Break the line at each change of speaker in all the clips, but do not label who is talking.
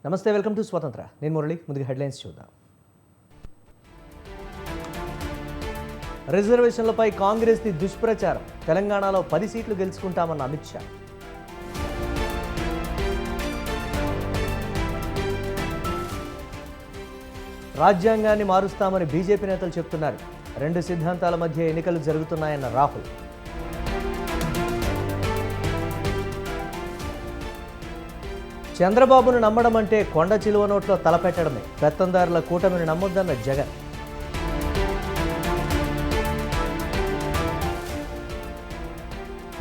నమస్తే, welcome to స్వతంత్ర. నేను మురళి. ముందుగా హెడ్లైన్స్ చూద్దాం. రిజర్వేషన్లపై కాంగ్రెస్ ది దుష్ప్రచారం. తెలంగాణలో 10 సీట్లు గెలుచుకుంటామన్న అమిత్ షా. రాజ్యాంగాన్ని మారుస్తామని బీజేపీ నేతలు చెప్తున్నారు. 2 సిద్ధాంతాల మధ్య ఎన్నికలు జరుగుతున్నాయన్న రాహుల్. చంద్రబాబును నమ్మడం అంటే కొండ చిలువ నోట్లో తలపెట్టడమే. పెత్తందారుల కూటమిని నమ్మొద్దన్న జగన్.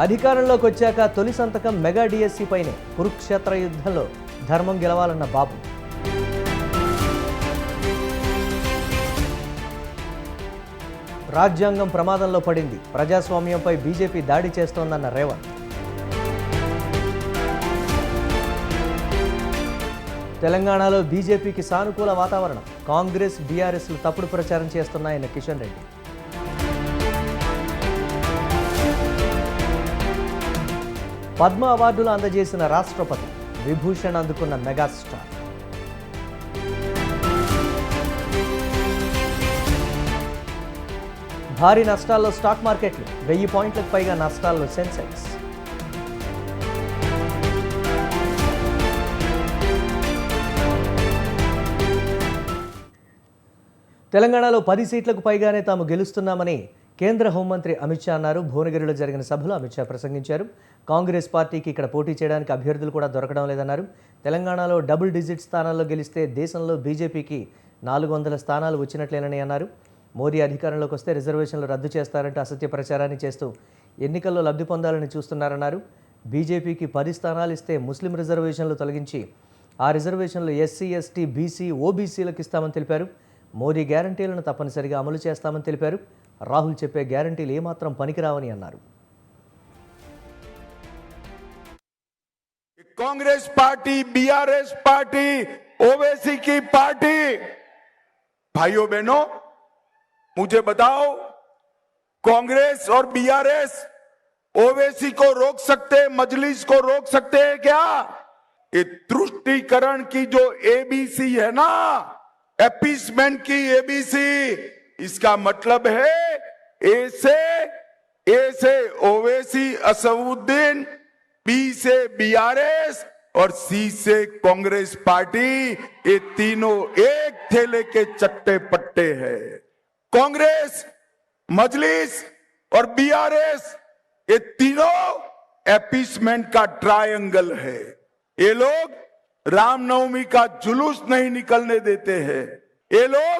అధికారంలోకి వచ్చాక తొలి సంతకం మెగా డిఎస్సి పైనే. కురుక్షేత్ర యుద్ధంలో ధర్మం గెలవాలన్న బాబు. రాజ్యాంగం ప్రమాదంలో పడింది. ప్రజాస్వామ్యంపై బీజేపీ దాడి చేస్తోందన్న రేవంత్. తెలంగాణలో బీజేపీకి సానుకూల వాతావరణం. కాంగ్రెస్, బీఆర్ఎస్లు తప్పుడు ప్రచారం చేస్తున్నాయన్న కిషన్ రెడ్డి. పద్మ అవార్డులు అందజేసిన రాష్ట్రపతి. విభూషణ్ అందుకున్న మెగాస్టార్. భారీ నష్టాల్లో స్టాక్ మార్కెట్లు. 1000 పాయింట్లకు పైగా నష్టాల్లో సెన్సెక్స్. తెలంగాణలో 10 సీట్లకు పైగానే తాము గెలుస్తున్నామని కేంద్ర హోంమంత్రి అమిత్ షా అన్నారు. భువనగిరిలో జరిగిన సభలో అమిత్ షా ప్రసంగించారు. కాంగ్రెస్ పార్టీకి ఇక్కడ పోటీ చేయడానికి అభ్యర్థులు కూడా దొరకడం లేదన్నారు. తెలంగాణలో డబుల్ డిజిట్ స్థానాల్లో గెలిస్తే దేశంలో బీజేపీకి 400 స్థానాలు వచ్చినట్లేనని అన్నారు. మోదీ అధికారంలోకి వస్తే రిజర్వేషన్లు రద్దు చేస్తారంటూ అసత్య ప్రచారాన్ని చేస్తూ ఎన్నికల్లో లబ్ధి పొందాలని చూస్తున్నారన్నారు. బీజేపీకి 10 స్థానాలు ఇస్తే ముస్లిం రిజర్వేషన్లు తొలగించి ఆ రిజర్వేషన్లు ఎస్సీ, ఎస్టీ, బీసీ, ఓబీసీలకు ఇస్తామని తెలిపారు. మోదీ గ్యారంటీలను తప్పనిసరిగా అమలు చేస్తామని తెలిపారు. రాహుల్ చెప్పే గ్యారంటీలు ఏమాత్రం పనికిరావని అన్నారు.
Congress party, BRS party, Owaisi की पार्टी, भाइयों बहनों मुझे बताओ, कांग्रेस और बीआरएस ओवैसी को रोक सकते, मजलिस को रोक सकते हैं क्या? ये तुष्टीकरण की जो एबीसी है ना, एपीसमेंट की एबीसी, इसका मतलब है ए से ओवैसी असदुद्दीन, बी से बीआरएस और सी से कांग्रेस पार्टी, ये तीनों एक थैले के चट्टे पट्टे हैं. कांग्रेस, मजलिस और बीआरएस ये तीनों एपीसमेंट का ट्रायंगल है. ये लोग रामनवमी का जुलूस नहीं निकलने देते हैं. ये लोग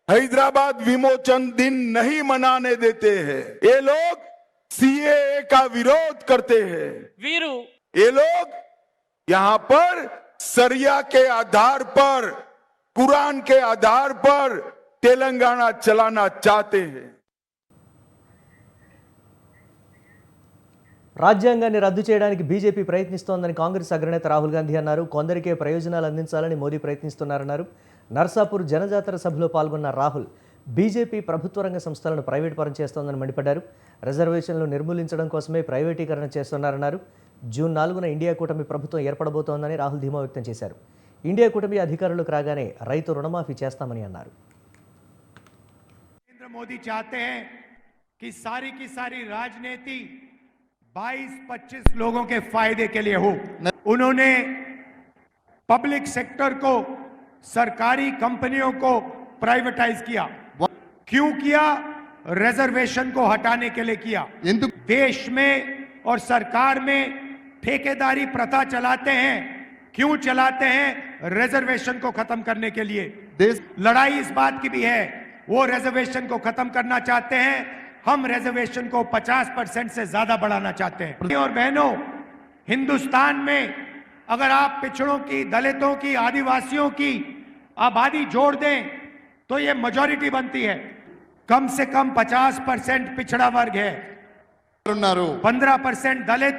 हैदराबाद विमोचन दिन नहीं मनाने देते हैं. ये लोग सीएए का विरोध करते हैं.
वीरू
ये लोग यहां पर सरिया के आधार पर, कुरान के आधार पर तेलंगाना चलाना चाहते हैं.
రాజ్యాంగాన్ని రద్దు చేయడానికి బీజేపీ ప్రయత్నిస్తోందని కాంగ్రెస్ అగ్రనేత రాహుల్ గాంధీ అన్నారు. కొందరికే ప్రయోజనాలు అందించాలని మోదీ ప్రయత్నిస్తున్నారన్నారు. నర్సాపూర్ జనజాతర సభలో పాల్గొన్న రాహుల్ బీజేపీ ప్రభుత్వ రంగ సంస్థలను ప్రైవేట్ పరం చేస్తోందని మండిపడ్డారు. రిజర్వేషన్లు నిర్మూలించడం కోసమే ప్రైవేటీకరణ చేస్తున్నారన్నారు. జూన్ 4న ఇండియా కూటమి ప్రభుత్వం ఏర్పడబోతోందని రాహుల్ ధీమా వ్యక్తం చేశారు. ఇండియా కూటమి అధికారంలోకి రాగానే రైతు రుణమాఫీ చేస్తామని అన్నారు.
नरेंद्र मोदी चाहते हैं कि सारी की सारी राजनीति 22-25 लोगों के फायदे के लिए हो. उन्होंने पब्लिक सेक्टर को, सरकारी कंपनियों को प्राइवेटाइज किया. क्यों किया? रिजर्वेशन को हटाने के लिए किया. देश में और सरकार में ठेकेदारी प्रथा चलाते हैं. क्यों चलाते हैं? रिजर्वेशन को खत्म करने के लिए. लड़ाई इस बात की भी है, वो रिजर्वेशन को खत्म करना चाहते हैं, हम रिजर्वेशन को 50% से ज्यादा बढ़ाना चाहते हैं. और बहनों, हिंदुस्तान में अगर आप पिछड़ों की, दलितों की, आदिवासियों की आबादी जोड़ दें तो ये मेजॉरिटी बनती है. कम से कम 50% पिछड़ा वर्ग है, 15% दलित,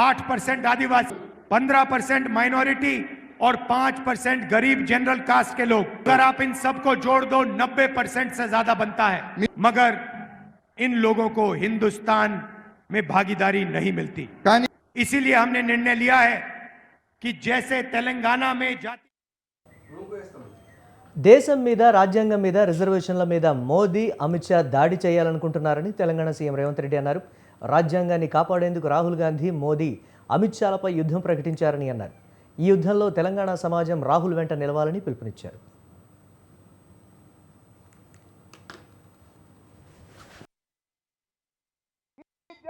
8% आदिवासी, 15% माइनॉरिटी और 5% गरीब जनरल कास्ट के लोग. अगर आप इन सबको जोड़ दो 90% से ज्यादा बनता है. मगर इन लोगों को हिंदुस्तान में भागीदारी नहीं मिलती. इसीलिए हमने निर्णय लिया है कि जैसे तेलंगाना में जाति
దేశం మీద, రాజ్యాంగం మీద, రిజర్వేషన్ల మీద మోదీ, అమిత్ షా దాడి చేయాలనుకుంటున్నారని తెలంగాణ సీఎం రేవంత్ రెడ్డి అన్నారు. రాజ్యాంగాన్ని కాపాడేందుకు రాహుల్ గాంధీ, మోదీ, అమిత్ షాలపై యుద్ధం ప్రకటించారని అన్నారు. ఈ యుద్ధంలో తెలంగాణ సమాజం రాహుల్ వెంట నిలవాలని పిలుపునిచ్చారు.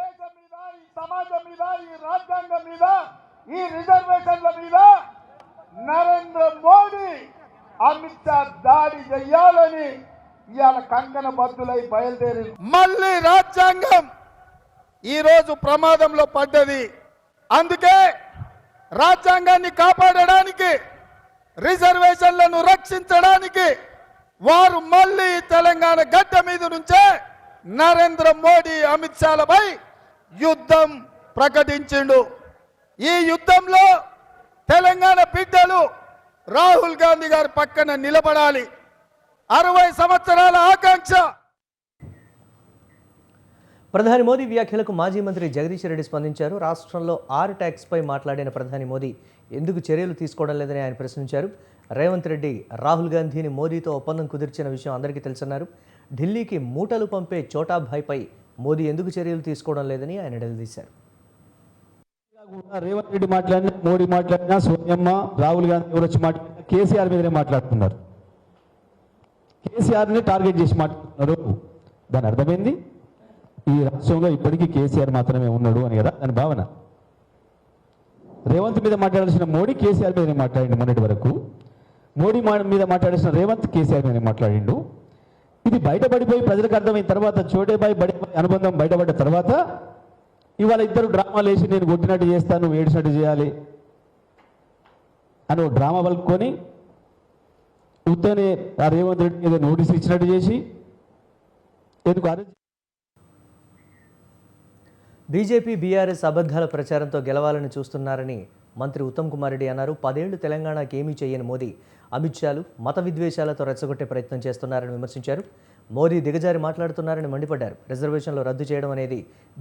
దేశం మీద, ఈ సమాజం మీద, ఈ రాజ్యాంగం మీద, ఈ రిజర్వేషన్ల మీద నరేంద్ర మోడీ, అమిత్ షా దాడి చేయాలని ఇవాళ కంకణ బద్దులై బయలుదేరి మళ్ళీ రాజ్యాంగం ఈరోజు ప్రమాదంలో పడ్డది. అందుకే రాజ్యాంగాన్ని కాపాడడానికి, రిజర్వేషన్లను రక్షించడానికి వారు మళ్ళీ తెలంగాణ గడ్డ మీద నుంచే నరేంద్ర మోడీ, అమిత్ షాలపై యుద్ధం ప్రకటించిండు. ఈ యుద్ధంలో తెలంగాణ బిడ్డలు రాహుల్ గాంధీ గారి పక్కన నిలబడాలి. 60 సంవత్సరాల ఆకాంక్ష.
ప్రధాని మోదీ వ్యాఖ్యలకు మాజీ మంత్రి జగదీష్ రెడ్డి స్పందించారు. రాష్ట్రంలో 6 ట్యాక్స్పై మాట్లాడిన ప్రధాని మోదీ ఎందుకు చర్యలు తీసుకోవడం లేదని ఆయన ప్రశ్నించారు. రేవంత్ రెడ్డి రాహుల్ గాంధీని మోదీతో ఒప్పందం కుదిర్చిన విషయం అందరికీ తెలుసన్నారు. ఢిల్లీకి మూటలు పంపే చోటాభాయ్పై మోదీ ఎందుకు చర్యలు తీసుకోవడం లేదని ఆయన నిలదీశారు.
రేవంత్ రెడ్డి మాట్లాడినా, మోడీ మాట్లాడినా, సోనియమ్మ, రాహుల్ గాంధీ ఎవరు వచ్చి మాట్లాడినా కేసీఆర్ మీదనే మాట్లాడుతున్నారు. కేసీఆర్ని టార్గెట్ చేసి మాట్లాడుతున్నారు. దాని అర్థమైంది ఈ రాష్ట్రంలో ఇప్పటికీ కేసీఆర్ మాత్రమే ఉన్నాడు అని కదా దాని భావన. రేవంత్ మీద మాట్లాడాల్సిన మోడీ కేసీఆర్ మీదనే మాట్లాడిండు. మొన్నటి వరకు మోడీ మీద మాట్లాడాల్సిన రేవంత్ కేసీఆర్ మీదనే మాట్లాడిండు. ఇది బయటపడిపోయి ప్రజలకు అర్థమైన తర్వాత, చోటేబాయి బడిబాయి అనుబంధం బయటపడ్డ తర్వాత ఇవాళ ఇద్దరు డ్రామాలు వేసి నేను కొట్టినట్టు చేస్తాను, నువ్వు ఏడిచినట్టు చేయాలి అని ఒక డ్రామా పలుకొని ఉత్తనే ఆ రేవంత్ రెడ్డి ఏదో నోటీస్ ఇచ్చినట్టు చేసి ఎందుకు
బీజేపీ, బీఆర్ఎస్ అబద్ధాల ప్రచారంతో గెలవాలని చూస్తున్నారని మంత్రి ఉత్తమ్ కుమార్ రెడ్డి అన్నారు. 10 ఏళ్లు తెలంగాణకి ఏమీ చేయని మోదీ, అమిత్ షాలు మత విద్వేషాలతో రెచ్చగొట్టే ప్రయత్నం చేస్తున్నారని విమర్శించారు. మోదీ దిగజారి మాట్లాడుతున్నారని మండిపడ్డారు. రిజర్వేషన్లు రద్దు చేయడం అనేది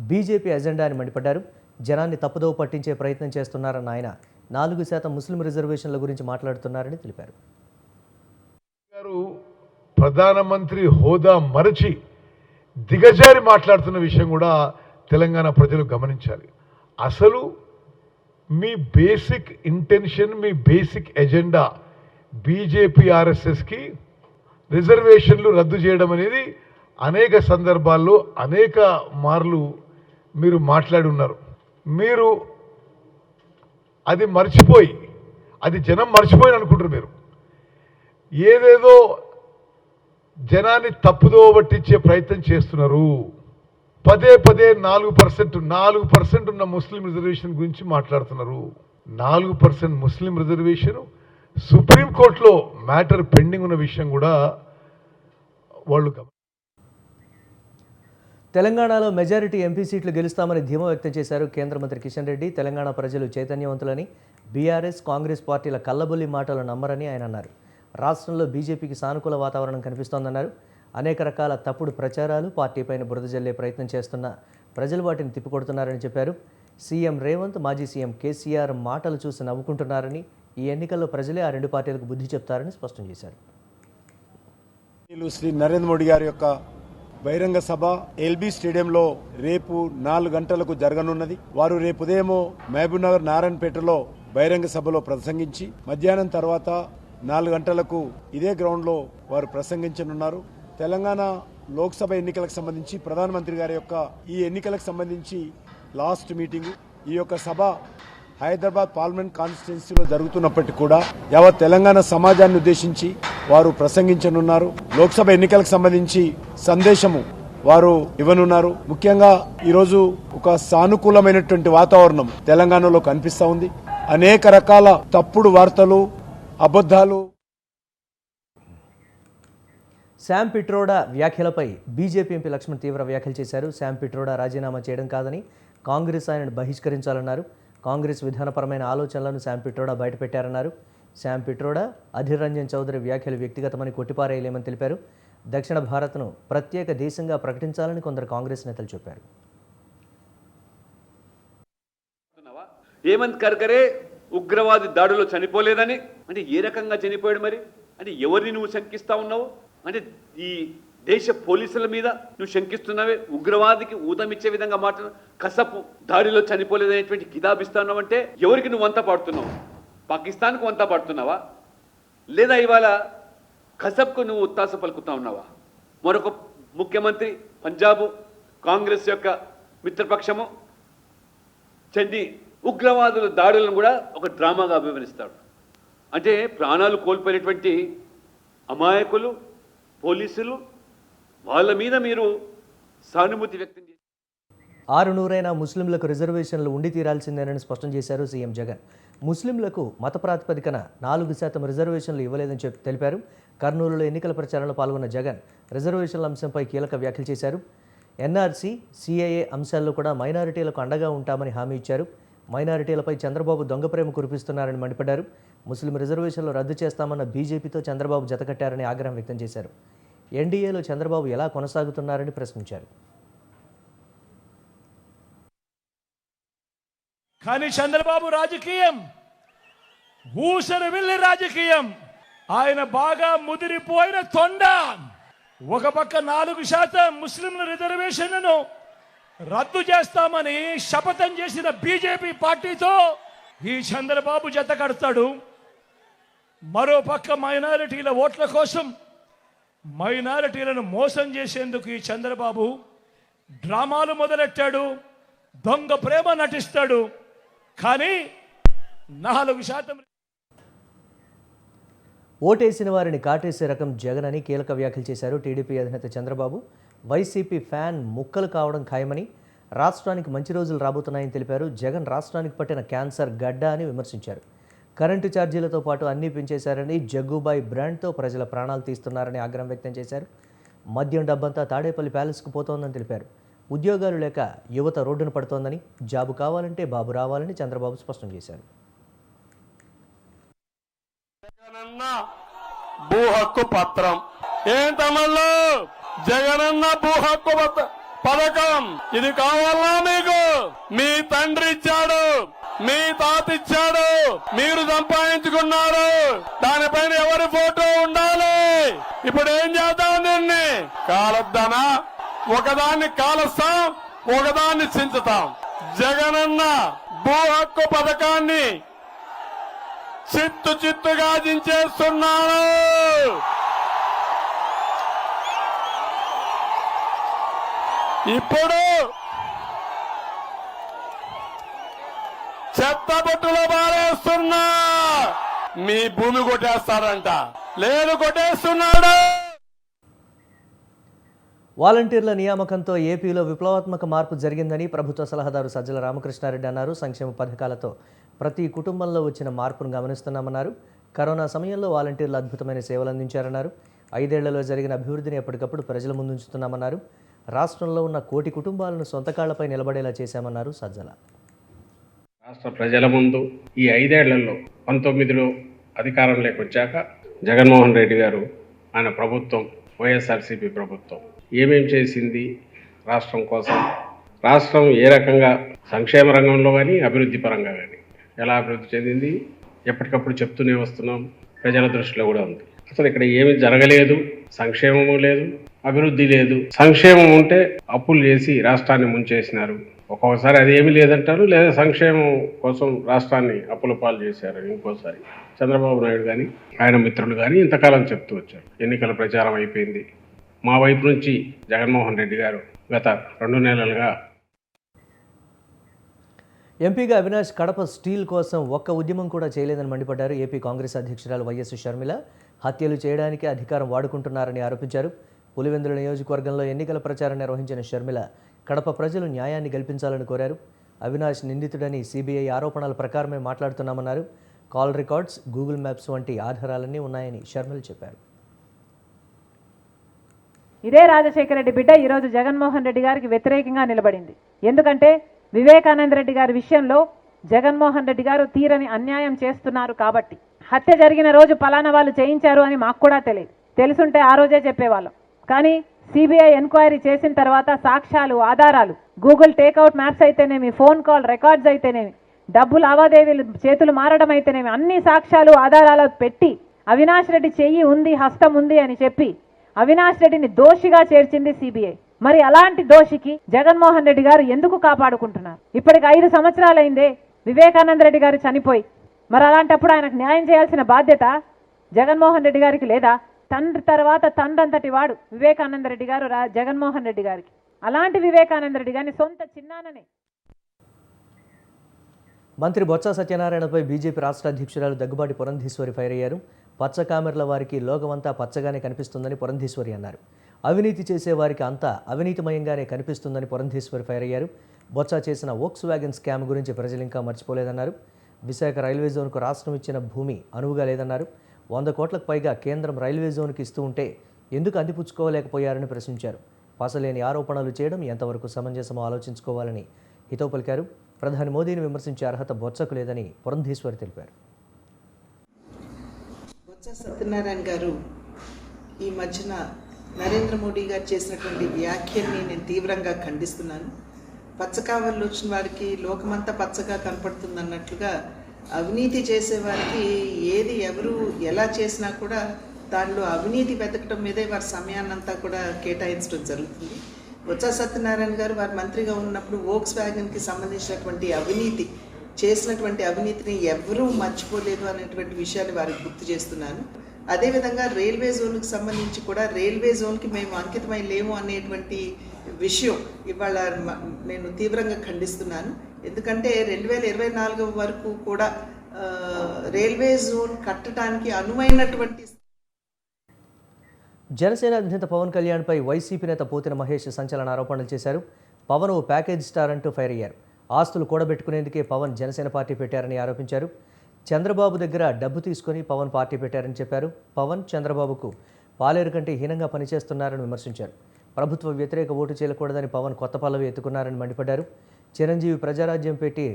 బీజేపీ ఎజెండా అని మండిపడ్డారు. జనాన్ని తప్పుదోవ పట్టించే ప్రయత్నం చేస్తున్నారన్న ఆయన 4% ముస్లిం రిజర్వేషన్ల గురించి మాట్లాడుతున్నారని తెలిపారు.
ప్రధానమంత్రి హోదా మరచి దిగజారి మాట్లాడుతున్న విషయం కూడా తెలంగాణ ప్రజలు గమనించాలి. అసలు మీ బేసిక్ ఇంటెన్షన్, మీ బేసిక్ ఎజెండా బీజేపీ, ఆర్ఎస్ఎస్కి రిజర్వేషన్లు రద్దు చేయడం అనేది అనేక సందర్భాల్లో అనేక మార్లు మీరు మాట్లాడి ఉన్నారు. మీరు అది మర్చిపోయి, అది జనం మర్చిపోయి అనుకుంటారు. మీరు ఏదేదో జనాన్ని తప్పుదో పట్టించే ప్రయత్నం చేస్తున్నారు. పదే 4% ఉన్న ముస్లిం రిజర్వేషన్ గురించి మాట్లాడుతున్నారు. 4% ముస్లిం రిజర్వేషన్ సుప్రీంకోర్టులో మ్యాటర్ పెండింగ్ ఉన్న విషయం కూడా వాళ్ళు
తెలంగాణలో మెజారిటీ ఎంపీ సీట్లు గెలుస్తామని ధీమా వ్యక్తం చేశారు కేంద్ర మంత్రి కిషన్ రెడ్డి. తెలంగాణ ప్రజలు చైతన్యవంతులని, బీఆర్ఎస్, కాంగ్రెస్ పార్టీల కల్లబొల్లి మాటలు నమ్మరని ఆయన అన్నారు. రాష్ట్రంలో బీజేపీకి సానుకూల వాతావరణం కనిపిస్తోందన్నారు. అనేక రకాల తప్పుడు ప్రచారాలు, పార్టీపైన బురద జల్లే ప్రయత్నం చేస్తున్న ప్రజలు వాటిని తిప్పికొడుతున్నారని చెప్పారు. సీఎం రేవంత్, మాజీ సీఎం కేసీఆర్ మాటలు చూసి నవ్వుకుంటున్నారని, ఈ ఎన్నికల్లో ప్రజలే ఆ 2 పార్టీలకు బుద్ధి చెప్తారని స్పష్టం చేశారు.
శ్రీ నరేంద్ర మోడీ గారి యొక్క బహిరంగ సభ ఎల్బీ స్టేడియంలో రేపు 4 గంటలకు జరగనున్నది. వారు రేపు ఉదయము మహబూబ్ నగర్, నారాయణపేటలో బహిరంగ సభలో ప్రసంగించి మధ్యాహ్నం తర్వాత 4 గంటలకు ఇదే గ్రౌండ్ లో వారు ప్రసంగించనున్నారు. తెలంగాణ లోక్సభ ఎన్నికలకు సంబంధించి ప్రధానమంత్రి గారి యొక్క ఈ ఎన్నికలకు సంబంధించి లాస్ట్ మీటింగ్, ఈ యొక్క సభ హైదరాబాద్ పార్లమెంట్ కాన్స్టిట్యున్సీలో జరుగుతున్నప్పటికీ కూడా యావత్ తెలంగాణ సమాజాన్ని ఉద్దేశించి వారు ప్రసంగించనున్నారు. లోక్సభ ఎన్నికలకు సంబంధించి సందేశము వారు ఇవ్వనున్నారు. ముఖ్యంగా ఈరోజు ఒక సానుకూలమైనటువంటి వాతావరణం తెలంగాణలో కనిపిస్తా ఉంది. అనేక రకాల తప్పుడు వార్తలు, అబద్ధాలు.
శామ్ పిట్రోడా వ్యాఖ్యలపై బీజేపీ ఎంపీ లక్ష్మణ్ తీవ్ర వ్యాఖ్యలు చేశారు. శామ్ పిట్రోడా రాజీనామా చేయడం కాదని కాంగ్రెస్ ఆయనను బహిష్కరించాలన్నారు. కాంగ్రెస్ విధానపరమైన ఆలోచనలను శామ్ పిట్రోడా బయటపెట్టారన్నారు. శామ్ పిట్రోడా, అధీర్ రంజన్ చౌదరి వ్యాఖ్యలు వ్యక్తిగతమని కొట్టిపారేయలేమని తెలిపారు. దక్షిణ భారత్ను ప్రత్యేక దేశంగా ప్రకటించాలని కొందరు కాంగ్రెస్ నేతలు చెప్పారు.
హేమంత్ కర్కరే ఉగ్రవాది దాడిలో చనిపోలేదని అంటే ఏ రకంగా చనిపోయాడు? మరి అంటే ఎవరిని నువ్వు శంకిస్తా ఉన్నావు? అంటే ఈ దేశ పోలీసుల మీద నువ్వు శంకిస్తున్నావే, ఉగ్రవాదికి ఊతమిచ్చే విధంగా మాట్లాడు, కసపు దాడిలో చనిపోలేదనేటువంటి కితాబిస్తా ఉన్నావంటే ఎవరికి నువ్వు వంత పాడుతున్నావు? పాకిస్తాన్కు వంత పాడుతున్నావా, లేదా ఇవాళ కసబ్కు నువ్వు ఉత్తాస పలుకుతా ఉన్నావా? మరొక ముఖ్యమంత్రి పంజాబ్ కాంగ్రెస్ యొక్క మిత్రపక్షము చెంది ఉగ్రవాదుల దాడులను కూడా ఒక డ్రామాగా అభివర్ణిస్తాడు. అంటే ప్రాణాలు కోల్పోయినటువంటి అమాయకులు పోలీసులు, వాళ్ళ మీద మీరు సానుభూతి వ్యక్తం చేసి
600 ముస్లింలకు రిజర్వేషన్లు ఉండి తీరాల్సిందేనని స్పష్టం చేశారు సీఎం జగన్. ముస్లింలకు మత ప్రాతిపదికన 4% రిజర్వేషన్లు ఇవ్వలేదని తెలిపారు. కర్నూలులో ఎన్నికల ప్రచారంలో పాల్గొన్న జగన్ రిజర్వేషన్ల అంశంపై కీలక వ్యాఖ్యలు చేశారు. ఎన్ఆర్సీ, సిఏఏ అంశాల్లో కూడా మైనారిటీలకు అండగా ఉంటామని హామీ ఇచ్చారు. మైనారిటీలపై చంద్రబాబు దొంగ ప్రేమ కురిపిస్తున్నారని మండిపడ్డారు. ముస్లిం రిజర్వేషన్లు రద్దు చేస్తామన్న బీజేపీతో చంద్రబాబు జతకట్టారని ఆగ్రహం వ్యక్తం చేశారు. ఎన్డీఏలో చంద్రబాబు ఎలా కొనసాగుతున్నారని ప్రశ్నించారు.
కానీ చంద్రబాబు రాజకీయం ఊసరు వెళ్ళి రాజకీయం. ఆయన బాగా ముదిరిపోయిన తొండ. ఒక పక్క 4% ముస్లింల రిజర్వేషన్లను రద్దు చేస్తామని శపథం చేసిన బీజేపీ పార్టీతో ఈ చంద్రబాబు జత కడతాడు. మరో పక్క మైనారిటీల ఓట్ల కోసం మైనారిటీలను మోసం చేసేందుకు ఈ చంద్రబాబు డ్రామాలు మొదలెట్టాడు, దొంగ ప్రేమ నటిస్తాడు. కానీ 4%
ఓటేసిన వారిని కాటేసే రకం జగన్ అని కీలక వ్యాఖ్యలు చేశారు టీడీపీ అధినేత చంద్రబాబు. వైసీపీ ఫ్యాన్ ముక్కలు కావడం ఖాయమని, రాష్ట్రానికి మంచి రోజులు రాబోతున్నాయని తెలిపారు. జగన్ రాష్ట్రానికి పట్టిన క్యాన్సర్ గడ్డ అని విమర్శించారు. కరెంటు ఛార్జీలతో పాటు అన్నీ పెంచేశారని, జగ్గుబాయ్ బ్రాండ్తో ప్రజల ప్రాణాలు తీస్తున్నారని ఆగ్రహం వ్యక్తం చేశారు. మద్యం డబ్బంతా తాడేపల్లి ప్యాలెస్కు పోతోందని తెలిపారు. ఉద్యోగాలు లేక యువత రోడ్డున పడుతోందని, జాబు కావాలంటే బాబు రావాలని చంద్రబాబు స్పష్టం చేశారు.
భూ హక్కు పత్రం ఏంటమల్లో జగనన్న భూ హక్కు పథకం ఇది కావాలా మీకు? మీ తండ్రి ఇచ్చాడు, మీ తాత ఇచ్చాడు, మీరు సంపాదించుకున్నారు. దానిపైన ఎవరి ఫోటో ఉండాలి? ఇప్పుడు ఏం చేద్దాం? దీన్ని కాలొద్దానా? ఒకదాన్ని కాలుస్తాం, ఒకదాన్ని చించుతాం. జగనన్న భూ హక్కు పథకాన్ని చిత్తుగా దించేస్తున్నాను. ఇప్పుడు చెత్తబుట్టలో బారేస్తున్నా. మీ భూమి కొట్టేస్తారంట, లేదు కొట్టేస్తున్నాడు.
వాలంటీర్ల నియామకంతో ఏపీలో విప్లవాత్మక మార్పు జరిగిందని ప్రభుత్వ సలహాదారు సజ్జల రామకృష్ణారెడ్డి అన్నారు. సంక్షేమ పథకాలతో ప్రతి కుటుంబంలో వచ్చిన మార్పును గమనిస్తున్నామన్నారు. కరోనా సమయంలో వాలంటీర్లు అద్భుతమైన సేవలు అందించారన్నారు. 5 ఏళ్లలో జరిగిన అభివృద్ధిని ఎప్పటికప్పుడు ప్రజల ముందుంచుతున్నామన్నారు. రాష్ట్రంలో ఉన్న 1 కోటి కుటుంబాలను సొంత కాళ్లపై నిలబడేలా చేశామన్నారు సజ్జల.
రాష్ట్ర ప్రజల ముందు ఈ 5 ఏళ్లలో 19లో అధికారంలోకి వచ్చాక జగన్మోహన్ రెడ్డి గారు, ఆయన ప్రభుత్వం, వైఎస్ఆర్సీపీ ప్రభుత్వం ఏమేం చేసింది రాష్ట్రం కోసం, రాష్ట్రం ఏ రకంగా సంక్షేమ రంగంలో కానీ అభివృద్ధి పరంగా కానీ ఎలా అభివృద్ధి చెందింది ఎప్పటికప్పుడు చెప్తూనే వస్తున్నాం. ప్రజల దృష్టిలో కూడా ఉంది. అసలు ఇక్కడ ఏమీ జరగలేదు, సంక్షేమము లేదు, అభివృద్ధి లేదు. సంక్షేమం ఉంటే అప్పులు చేసి రాష్ట్రాన్ని ముంచేసినారు, ఒక్కొక్కసారి అది ఏమీ లేదంటారు, లేదా సంక్షేమం కోసం రాష్ట్రాన్ని అప్పుల పాలు చేశారు. ఇంకోసారి చంద్రబాబు నాయుడు కానీ ఆయన మిత్రులు కానీ ఇంతకాలం చెప్తూ వచ్చారు. ఎన్నికల ప్రచారం అయిపోయింది. మా వైపు నుంచి జగన్మోహన్ రెడ్డి గారు గత 2 నెలలుగా
ఎంపీగా అవినాష్ కడప స్టీల్ కోసం ఒక్క ఉద్యమం కూడా చేయలేదని మండిపడ్డారు. ఏపీ కాంగ్రెస్ అధ్యక్షురాలు వైఎస్ షర్మిల హత్యలు చేయడానికి అధికారం వాడుకుంటున్నారని ఆరోపించారు. పులివెందుల నియోజకవర్గంలో ఎన్నికల ప్రచారం నిర్వహించిన షర్మిల కడప ప్రజలు న్యాయాన్ని కల్పించాలని కోరారు. అవినాష్ నిందితుడని సిబిఐ ఆరోపణల ప్రకారమే మాట్లాడుతున్నామన్నారు. కాల్ రికార్డ్స్, గూగుల్ మ్యాప్స్ వంటి ఆధారాలన్నీ ఉన్నాయని షర్మిల చెప్పారు.
ఇదే రాజశేఖర రెడ్డి బిడ్డ ఈరోజు జగన్మోహన్ రెడ్డి గారికి వ్యతిరేకంగా నిలబడింది. ఎందుకంటే వివేకానంద రెడ్డి గారి విషయంలో జగన్మోహన్ రెడ్డి గారు తీరని అన్యాయం చేస్తున్నారు కాబట్టి. హత్య జరిగిన రోజు పలానా వాళ్ళు చేయించారు అని మాకు కూడా తెలియదు. తెలుసుంటే ఆ రోజే చెప్పేవాళ్ళం. కానీ సిబిఐ ఎంక్వైరీ చేసిన తర్వాత సాక్ష్యాలు, ఆధారాలు, గూగుల్ టేక్అవుట్ మ్యాప్స్ అయితేనేమి, ఫోన్ కాల్ రికార్డ్స్ అయితేనేమి, డబ్బు లావాదేవీలు చేతులు మారడం అయితేనేమి, అన్ని సాక్ష్యాలు ఆధారాలు పెట్టి అవినాష్ రెడ్డి చెయ్యి ఉంది, హస్తం ఉంది అని చెప్పి అవినాష్ రెడ్డిని దోషిగా చేర్చింది సిబిఐ. మరి అలాంటి దోషికి జగన్మోహన్ రెడ్డి గారు ఎందుకు కాపాడుకుంటున్నారు? ఇప్పటికి 5 సంవత్సరాలైందే వివేకానంద రెడ్డి గారు చనిపోయి. మరి అలాంటప్పుడు ఆయనకు న్యాయం చేయాల్సిన బాధ్యత జగన్మోహన్ రెడ్డి గారికి లేదా? తండ్రి తర్వాత తండ్రంతటి వాడు వివేకానంద రెడ్డి గారు జగన్మోహన్ రెడ్డి గారికి. అలాంటి వివేకానంద రెడ్డి గారిని సొంత చిన్నాననే.
మంత్రి బొత్స సత్యనారాయణపై బీజేపీ రాష్ట్ర అధ్యక్షురాలు దగ్గుబాటి పురంధేశ్వరి ఫైర్ అయ్యారు. పచ్చ కామెర్ల వారికి లోకమంతా పచ్చగానే కనిపిస్తుందని పురంధేశ్వరి అన్నారు. అవినీతి చేసేవారికి అంతా అవినీతిమయంగానే కనిపిస్తుందని పురంధేశ్వరి ఫైర్ అయ్యారు. బొత్స చేసిన వోక్స్ వ్యాగన్ స్కామ్ గురించి ప్రజలు ఇంకా మర్చిపోలేదన్నారు. విశాఖ రైల్వే జోన్కు రాష్ట్రం ఇచ్చిన భూమి అనువుగా లేదన్నారు. 100 కోట్లకు పైగా కేంద్రం రైల్వే జోన్కి ఇస్తూ ఉంటే ఎందుకు అందిపుచ్చుకోలేకపోయారని ప్రశ్నించారు. పసలేని ఆరోపణలు చేయడం ఎంతవరకు సమంజసమో ఆలోచించుకోవాలని హితవు పలికారు. ప్రధాని మోదీని విమర్శించే అర్హత బొత్సకు లేదని పురంధేశ్వరి తెలిపారు.
బొత్స సత్యనారాయణ గారు ఈ మధ్యన నరేంద్ర మోడీ గారు చేసినటువంటి వ్యాఖ్యల్ని నేను తీవ్రంగా ఖండిస్తున్నాను. పచ్చకావర్లు వచ్చిన వారికి లోకమంతా పచ్చగా కనపడుతుంది అన్నట్లుగా అవినీతి చేసేవారికి ఏది ఎవరు ఎలా చేసినా కూడా దానిలో అవినీతి వెతకడం మీదే వారి సమయాన్నంతా కూడా కేటాయించడం జరుగుతుంది. బొత్స సత్యనారాయణ గారు వారి మంత్రిగా ఉన్నప్పుడు వోక్స్ వ్యాగన్కి సంబంధించినటువంటి చేసినటువంటి అవినీతిని ఎవరూ మర్చిపోలేదు అనేటువంటి విషయాన్ని వారికి గుర్తు చేస్తున్నాను. అదేవిధంగా రైల్వే జోన్కి సంబంధించి కూడా రైల్వే జోన్కి మేము అంకితమై లేము అనేటువంటి విషయం ఇవాళ నేను తీవ్రంగా ఖండిస్తున్నాను. ఎందుకంటే 2024 వరకు కూడా రైల్వే జోన్ కట్టడానికి అనువైనటువంటి.
జనసేన అధినేత పవన్ కళ్యాణ్పై వైసీపీ నేత పోతిన మహేష్ సంచలన ఆరోపణలు చేశారు. పవన్ ఓ ప్యాకేజ్ స్టార్ అంటూ ఫైర్ అయ్యారు. ఆస్తులు కూడబెట్టుకునేందుకే పవన్ జనసేన పార్టీ పెట్టారని ఆరోపించారు. చంద్రబాబు దగ్గర డబ్బు తీసుకొని పవన్ పార్టీ పెట్టారని చెప్పారు. పవన్ చంద్రబాబుకు పాలేరు కంటే హీనంగా పనిచేస్తున్నారని విమర్శించారు. ప్రభుత్వ వ్యతిరేక ఓటు చేయకూడదని పవన్ కొత్త పల్లవి ఎత్తుకున్నారని మండిపడ్డారు. చిరంజీవి ప్రజారాజ్యం పెట్టి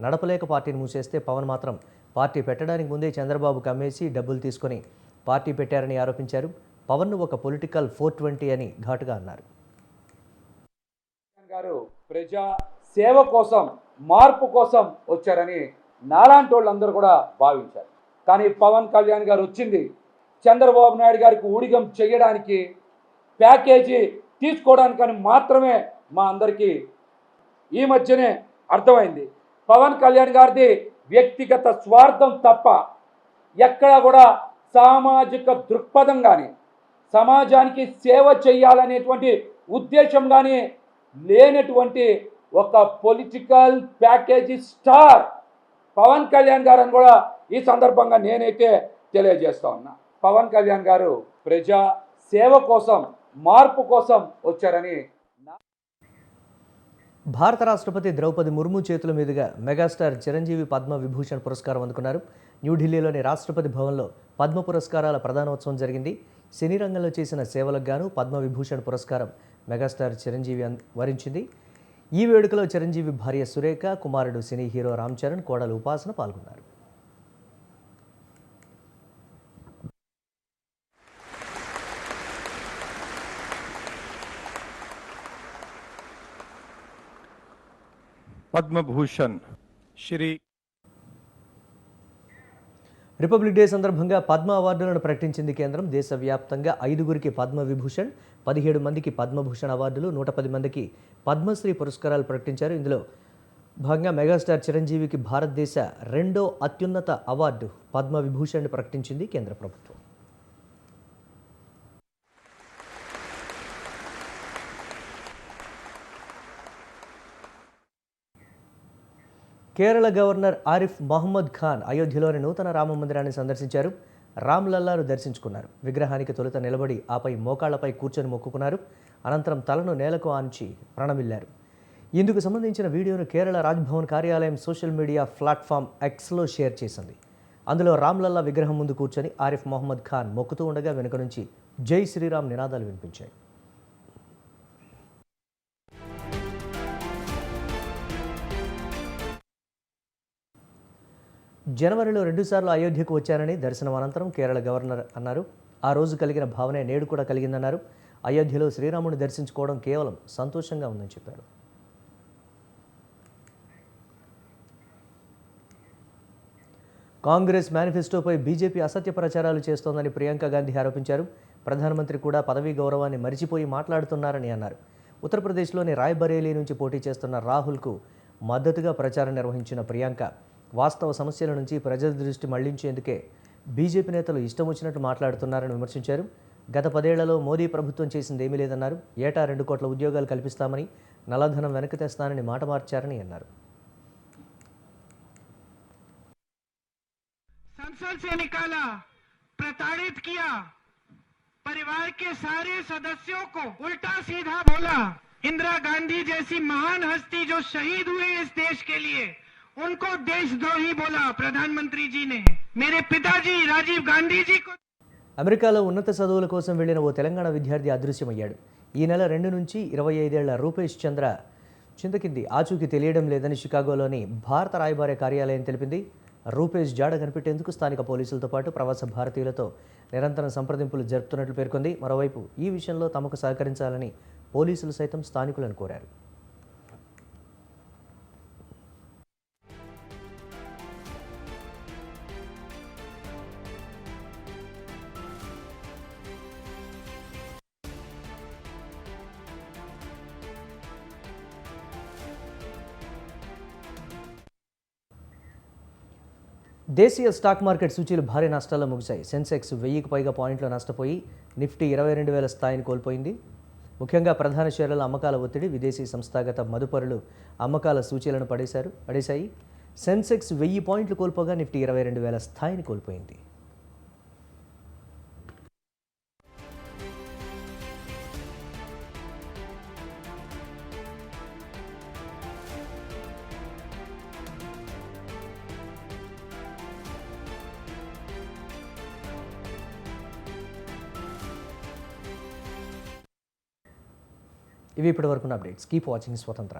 నడపలేక పార్టీని మూసేస్తే పవన్ మాత్రం పార్టీ పెట్టడానికి ముందే చంద్రబాబుకు అమ్మేసి డబ్బులు తీసుకొని పార్టీ పెట్టారని ఆరోపించారు. పవన్ను ఒక పొలిటికల్ 420 అని ఘాటుగా అన్నారు.
గారు ప్రజా సేవ కోసం, మార్పు కోసం వచ్చారని నాలాంటి వాళ్ళందరూ కూడా భావించారు. కానీ పవన్ కళ్యాణ్ గారు వచ్చింది చంద్రబాబు నాయుడు గారికి ఊడిగం చేయడానికి, ప్యాకేజీ తీసుకోవడానికని మాత్రమే మా అందరికీ ఈ మధ్యనే అర్థమైంది. పవన్ కళ్యాణ్ గారిది వ్యక్తిగత స్వార్థం తప్ప ఎక్కడా కూడా సామాజిక దృక్పథం కానీ, సమాజానికి సేవ చేయాలనేటువంటి ఉద్దేశం కానీ లేనటువంటి ఒక political package star Pawan Kalyan garu అని కూడా ఈ సందర్భంగా నేనైతే తెలియజేస్తా ఉన్నా. పవన్ కళ్యాణ్ గారు ప్రజా సేవ కోసం, మార్పు కోసం వచ్చారని.
భారత రాష్ట్రపతి ద్రౌపది ముర్ము చేతుల మీదుగా మెగాస్టార్ చిరంజీవి పద్మ విభూషణ్ పురస్కారం అందుకున్నారు. న్యూఢిల్లీలోని రాష్ట్రపతి భవన్లో పద్మ పురస్కారాల ప్రదానోత్సవం జరిగింది. సినీ రంగంలో చేసిన సేవలకు గాను పద్మ విభూషణ్ పురస్కారం మెగాస్టార్ చిరంజీవి వరించింది. ఈ వేడుకలో చిరంజీవి భార్య సురేఖ, కుమారుడు సినీ హీరో రామ్ చరణ్, కోడలు ఉపాసన పాల్గొన్నారు.
పద్మభూషణ్ శ్రీ
రిపబ్లిక్ డే సందర్భంగా పద్మ అవార్డులను ప్రకటించింది కేంద్రం. దేశవ్యాప్తంగా 5గురికి పద్మ విభూషణ్, 17 మందికి పద్మభూషణ్ అవార్డులు, 110 మందికి పద్మశ్రీ పురస్కారాలు ప్రకటించారు. ఇందులో భాగంగా మెగాస్టార్ చిరంజీవికి భారతదేశ 2వ అత్యున్నత అవార్డు పద్మ విభూషణ్ ప్రకటించింది కేంద్ర ప్రభుత్వం. కేరళ గవర్నర్ ఆరిఫ్ మహమ్మద్ ఖాన్ అయోధ్యలోని నూతన రామ మందిరాన్ని సందర్శించారు. రామ్లల్లాను దర్శించుకున్నారు. విగ్రహానికి తొలుత నిలబడి ఆపై మోకాళ్లపై కూర్చొని మొక్కుకున్నారు. అనంతరం తలను నేలకు ఆంచి ప్రణమిల్లారు. ఇందుకు సంబంధించిన వీడియోను కేరళ రాజ్భవన్ కార్యాలయం సోషల్ మీడియా ప్లాట్ఫామ్ ఎక్స్లో షేర్ చేసింది. అందులో రామ్లల్లా విగ్రహం ముందు కూర్చొని ఆరిఫ్ మహమ్మద్ ఖాన్ మొక్కుతూ ఉండగా వెనుక నుంచి జై శ్రీరామ్ నినాదాలు వినిపించాయి. జనవరిలో 2 సార్లు అయోధ్యకు వచ్చానని దర్శనం అనంతరం కేరళ గవర్నర్ అన్నారు. ఆ రోజు కలిగిన భావనే నేడు కూడా కలిగిందన్నారు. అయోధ్యలో శ్రీరాముని దర్శించుకోవడం కేవలం సంతోషంగా ఉందని చెప్పారు. కాంగ్రెస్ మేనిఫెస్టోపై బీజేపీ అసత్య ప్రచారాలు చేస్తోందని ప్రియాంక గాంధీ ఆరోపించారు. ప్రధానమంత్రి కూడా పదవీ గౌరవాన్ని మరిచిపోయి మాట్లాడుతున్నారని అన్నారు. ఉత్తరప్రదేశ్లోని రాయ్బరేలీ నుంచి పోటీ చేస్తున్న రాహుల్కు మద్దతుగా ప్రచారం నిర్వహించిన ప్రియాంక వాస్తవ సమస్యల నుంచి ప్రజల దృష్టి మళ్లించేందుకే బీజేపీ నేతలు ఇష్టం వచ్చినట్టు మాట్లాడుతున్నారని విమర్శించారు. గత 10 ఏళ్లలో మోదీ ప్రభుత్వం చేసింది ఏమీ లేదన్నారు. ఏటా 2 కోట్ల ఉద్యోగాలు కల్పిస్తామని, నల్లధనం వెనక్కి తెస్తానని మాట మార్చారని అన్నారు.
संसद से निकाला, प्रताड़ित किया, परिवार के सारे सदस्यों को उल्टा सीधा बोला। इंदिरा गांधी जैसी महान हस्ती जो शहीद हुए इस देश के लिए, उनको देशद्रोही बोला प्रधानमंत्री जी ने। मेरे पिताजी राजीव गांधी जी को
అమెరికాలో ఉన్నత చదువుల కోసం వెళ్లిన ఓ తెలంగాణ విద్యార్థి అదృశ్యమయ్యాడు. ఈ నెల 2 నుంచి 25 ఏళ్ల రూపేష్ చంద్ర చింతకింది ఆచూకీ తెలియడం లేదని షికాగోలోని భారత రాయబార కార్యాలయం తెలిపింది. రూపేష్ జాడ కనిపెట్టేందుకు స్థానిక పోలీసులతో పాటు ప్రవాస భారతీయులతో నిరంతరం సంప్రదింపులు జరుపుతున్నట్లు పేర్కొంది. మరోవైపు ఈ విషయంలో తమకు సహకరించాలని పోలీసులు సైతం స్థానికులను కోరారు. దేశీయ స్టాక్ మార్కెట్ సూచీలు భారీ నష్టాల్లో ముగిశాయి. సెన్సెక్స్ 1000కి పైగా పాయింట్లు నష్టపోయి నిఫ్టీ 22,000 స్థాయిని కోల్పోయింది. ముఖ్యంగా ప్రధాన షేర్ల అమ్మకాల ఒత్తిడి, విదేశీ సంస్థాగత మదుపరులు అమ్మకాల సూచీలను పడేశాయి. సెన్సెక్స్ 1000 పాయింట్లు కోల్పోగా నిఫ్టీ 22,000 స్థాయిని కోల్పోయింది. ఇవి ఇప్పటివరకున్న అప్డేట్స్. కీప్ వాచింగ్ స్వతంత్ర.